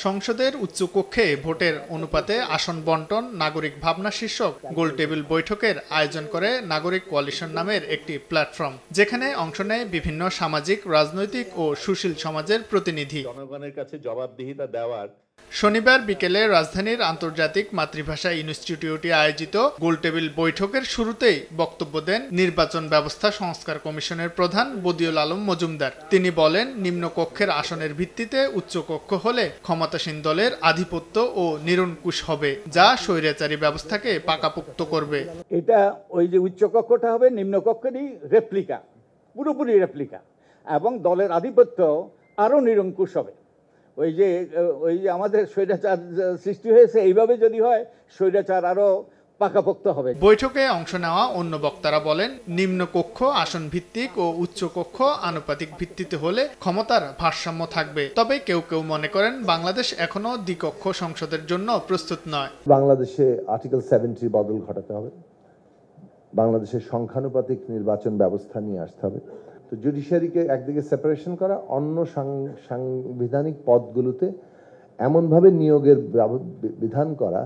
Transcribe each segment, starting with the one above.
সংসদের উচ্চকক্ষে ভোটের অনুপাতে আসন বন্টন নাগরিক ভাবনা শীর্ষক গোলটেবিল বৈঠকের আয়োজন করে নাগরিক কোয়ালিশন নামের একটি প্ল্যাটফর্ম, যেখানে অংশ নেয় বিভিন্ন সামাজিক, রাজনৈতিক ও সুশীল সমাজের প্রতিনিধি। জনগণের কাছে জবাবদিহিতা দেওয়ার শনিবার বিকেলে রাজধানীর আন্তর্জাতিক মাতৃভাষা ইনস্টিটিউটে আয়োজিত গোলটেবিল বৈঠকের শুরুতেই বক্তব্য দেন নির্বাচন ব্যবস্থা সংস্কার কমিশনের প্রধান বদিউল আলম মজুমদার। তিনি বলেন, নিম্নকক্ষের আসনের ভিত্তিতে উচ্চকক্ষ হলে ক্ষমতাসীন দলের আধিপত্য ও নিরঙ্কুশ হবে, যা স্বৈরাচারী ব্যবস্থাকে পাকাপোক্ত করবে। এটা ওই যে উচ্চকক্ষটা হবে নিম্নকক্ষেরই রেপ্লিকা, পুরোপুরি রেপ্লিকা, এবং দলের আধিপত্য আরও নিরঙ্কুশ হবে। ওই যে আমাদের স্বৈরাচার সৃষ্টি হয়েছে, এইভাবে যদি হয় স্বৈরাচার আরো পাকাপোক্ত হবে। বৈঠকে অংশ নেওয়া অন্য বক্তারা বলেন, নিম্নকক্ষ আসন ভিত্তিক ও উচ্চকক্ষ আনুপাতিক ভিত্তিতে হলে ক্ষমতার ভারসাম্য থাকবে। তবে কেউ কেউ মনে করেন বাংলাদেশ এখনো দ্বিকক্ষ সংসদের জন্য প্রস্তুত নয়। বাংলাদেশে আর্টিকেল 70 বদল ঘটাতে হবে, বাংলাদেশের সংখ্যানুপাতিক নির্বাচন ব্যবস্থা নিয়ে আসতে হবে। তো জুডিশিয়ারিকে একদিকে সেপারেশন করা, অন্য সাংবিধানিক পদগুলোতে এমনভাবে নিয়োগের বিধান করা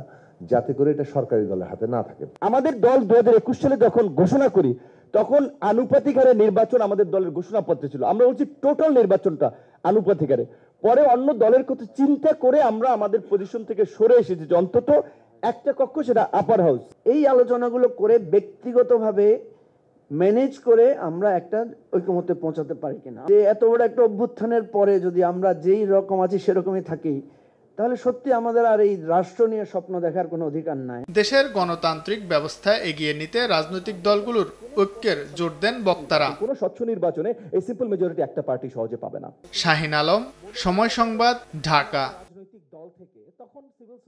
যাতে করে এটা সরকারি দলের হাতে না থাকে। আমাদের দল 2021 সালে যখন ঘোষণা করি তখন আনুপাতিক হারে নির্বাচন আমাদের দলের ঘোষণাপত্রে ছিল। আমরা বলছি টোটাল নির্বাচনটা আনুপাতিক হারে। পরে অন্য দলের কথা চিন্তা করে আমরা আমাদের পজিশন থেকে সরে এসেছি যে অন্তত একটা কক্ষ, সেটা আপার হাউস। এই আলোচনাগুলো করে ব্যক্তিগতভাবে ম্যানেজ করে আমরা একটা ঐকমত্যে পৌঁছাতে পারি কিনা। যে এত বড় একটা অভ্যুত্থানের পরে যদি আমরা যেই রকম আছি সেরকমই থাকি, তাহলে সত্যি আমাদের আর এই রাষ্ট্র নিয়ে স্বপ্ন দেখার কোনো অধিকার নাই। দেশের গণতান্ত্রিক ব্যবস্থা এগিয়ে নিতে রাজনৈতিক দলগুলোর ঐক্যের জোর দেন বক্তারা। কোনো স্বচ্ছ নির্বাচনে এই সিম্পল মেজরিটি একটা পার্টি সহজে পাবে না। শাহিন আলম, সময় সংবাদ, ঢাকা। রাজনৈতিক দল থেকে তখন সিভিল